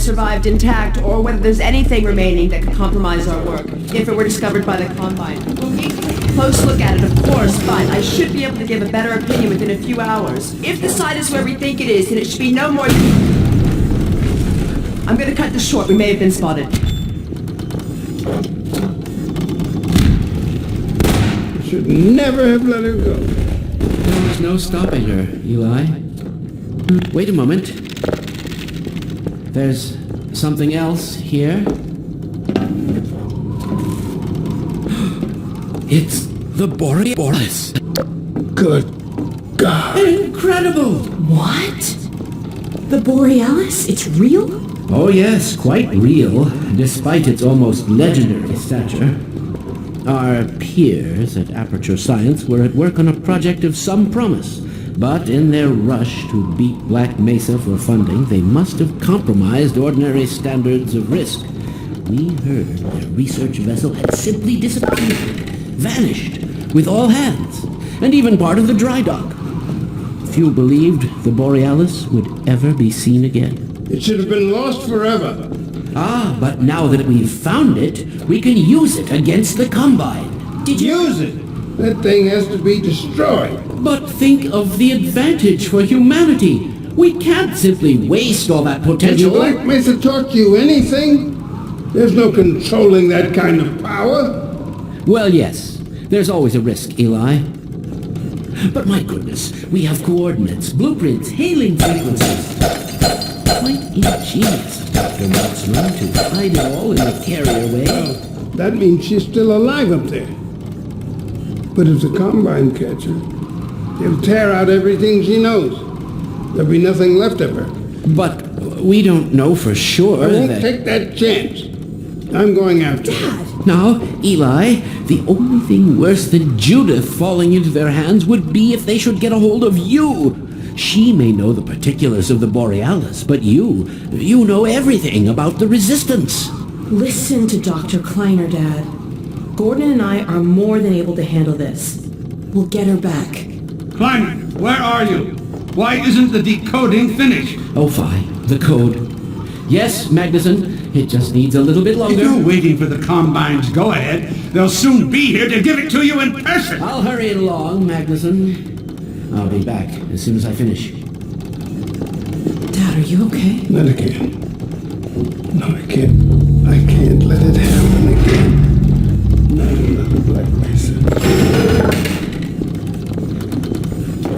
survived intact, or whether there's anything remaining that could compromise our work, if it were discovered by the Combine. We'll need to take a close look at it, of course, but I should be able to give a better opinion within a few hours. If the site is where we think it is, then it should be no more than... I'm gonna cut this short. We may have been spotted. Should never have let her go. There was no stopping her, Eli. Wait a moment. There's something else here. It's the Borealis. Good God. Incredible! What? The Borealis? It's real? Oh yes, quite real, despite its almost legendary stature. Our peers at Aperture Science were at work on a project of some promise, but in their rush to beat Black Mesa for funding, they must have compromised ordinary standards of risk. We heard their research vessel had simply disappeared, vanished, with all hands, and even part of the dry dock. Few believed the Borealis would ever be seen again. It should have been lost forever. Ah, but now that we've found it, we can use it against the Combine. Did you use it? That thing has to be destroyed. But think of the advantage for humanity. We can't simply waste all that Did potential. Black Mesa taught you anything? There's no controlling that kind of power. Well, yes. There's always a risk, Eli. But my goodness, we have coordinates, blueprints, hailing frequencies. Quite ingenious, Dr. Watson, to hide it all in the carrier way. Well, that means she's still alive up there. But if the Combine catch her, they'll tear out everything she knows. There'll be nothing left of her. But we don't know for sure I won't that... take that chance. I'm going after her. Dad! Now, Eli, the only thing worse than Judith falling into their hands would be if they should get a hold of you. She may know the particulars of the Borealis, but you know everything about the Resistance. Listen to Dr. Kleiner, Dad. Gordon and I are more than able to handle this. We'll get her back. Kleiner, where are you? Why isn't the decoding finished? Oh, fine. The code. Yes, Magnuson. It just needs a little bit longer. You're waiting for the Combine's go-ahead. They'll soon be here to give it to you in person. I'll hurry it along, Magnuson. I'll be back as soon as I finish. Dad, are you okay? Not again. No, I can't. I can't let it happen again. Not another Black Mesa.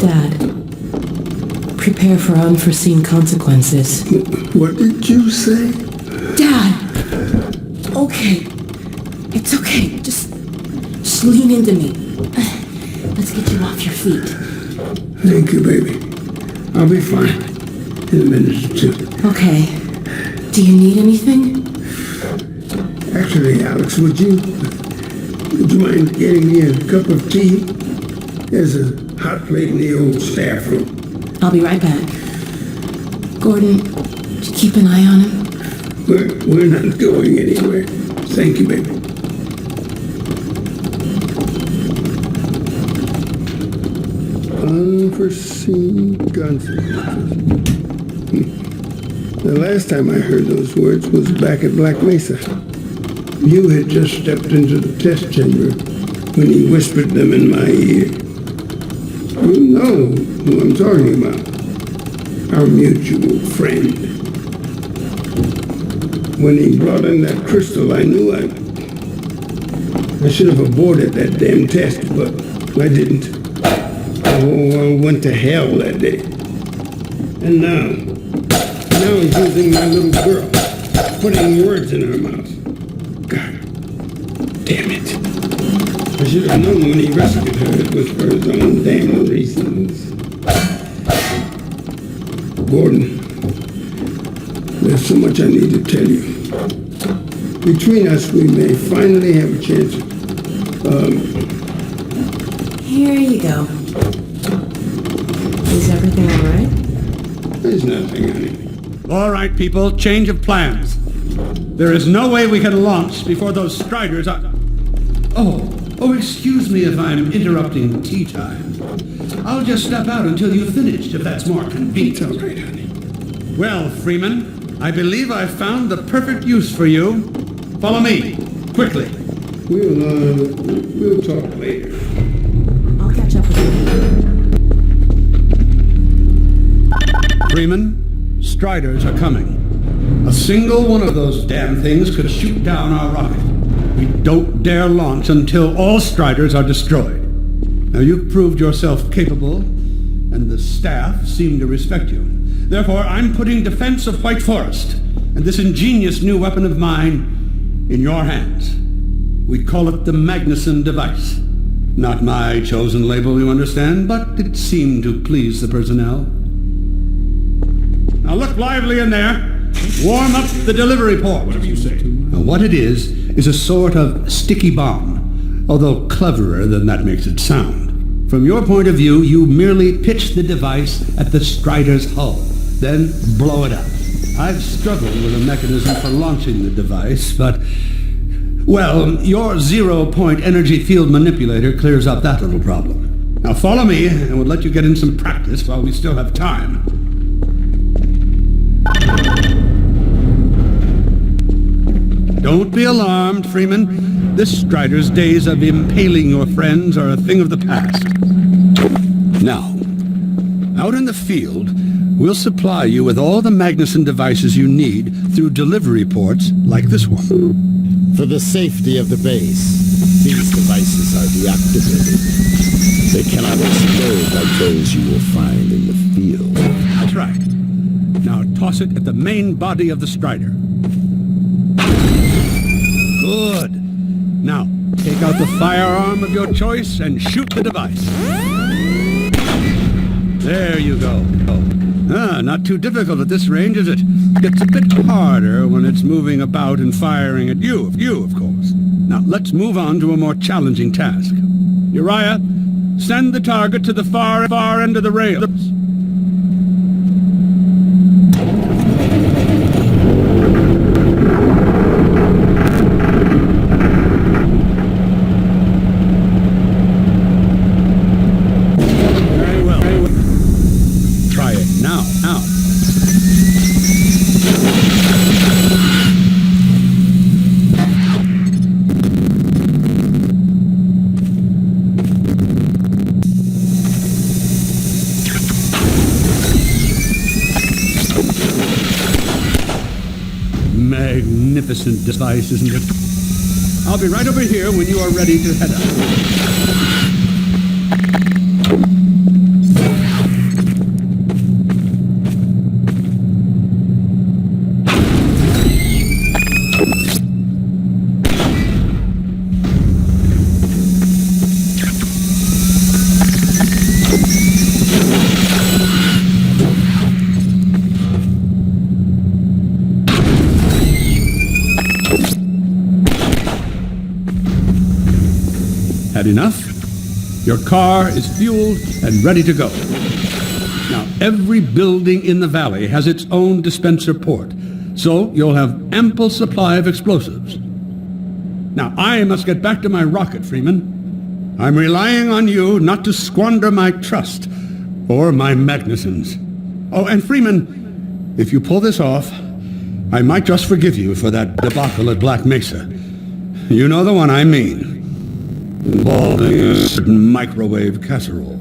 Dad, prepare for unforeseen consequences. What did you say? Dad! Okay. It's okay. Just lean into me. Let's get you off your feet. Thank you, baby. I'll be fine in a minute or two. Okay. Do you need anything? Actually, Alyx, would you mind getting me a cup of tea? There's a hot plate in the old staff room. I'll be right back. Gordon, did you keep an eye on him? We're not going anywhere. Thank you, baby. Unforeseen consequences. The last time I heard those words was back at Black Mesa. You had just stepped into the test chamber when he whispered them in my ear. You know who I'm talking about. Our mutual friend. When he brought in that crystal, I knew I should have aborted that damn test, but I didn't. Oh, I went to hell that day. And now he's using my little girl, putting words in her mouth. God damn it. I should have known when he rescued her it was for his own damn reasons. Gordon, there's so much I need to tell you. Between us, we may finally have a chance. Here you go. Is everything all right? There's nothing, honey. All right, people, change of plans. There is no way we can launch before those Striders are... Oh, excuse me if I'm interrupting tea time. I'll just step out until you've finished, if that's more convenient. It's all right, honey. Well, Freeman, I believe I've found the perfect use for you. Follow me, quickly. We'll talk later. I'll catch up with you. Freeman, Striders are coming. A single one of those damn things could shoot down our rocket. We don't dare launch until all Striders are destroyed. Now, you've proved yourself capable, and the staff seem to respect you. Therefore, I'm putting defense of White Forest and this ingenious new weapon of mine in your hands. We call it the Magnuson device. Not my chosen label, you understand, but it seemed to please the personnel. Now look lively in there. Warm up the delivery port. Whatever you say. Now, what it is a sort of sticky bomb, although cleverer than that makes it sound. From your point of view, you merely pitch the device at the Strider's hull, then blow it up. I've struggled with a mechanism for launching the device, but, well, your zero-point energy field manipulator clears up that little problem. Now follow me, and we'll let you get in some practice while we still have time. Don't be alarmed, Freeman. This Strider's days of impaling your friends are a thing of the past. Now, out in the field, we'll supply you with all the Magnuson devices you need through delivery ports like this one. For the safety of the base, these devices are deactivated. They cannot explode like those you will find in the field. That's right. Now toss it at the main body of the Strider. Good. Now, take out the firearm of your choice and shoot the device. There you go. Not too difficult at this range, is it? Gets a bit harder when it's moving about and firing at you, of course. Now, let's move on to a more challenging task. Uriah, send the target to the far end of the rails. Magnificent device, isn't it? I'll be right over here when you are ready to head out. Had enough? Your car is fueled and ready to go. Now, every building in the valley has its own dispenser port, so you'll have ample supply of explosives. Now, I must get back to my rocket, Freeman. I'm relying on you not to squander my trust or my Magnusons. Oh, and Freeman, if you pull this off, I might just forgive you for that debacle at Black Mesa. You know the one I mean. Involving a certain microwave casserole.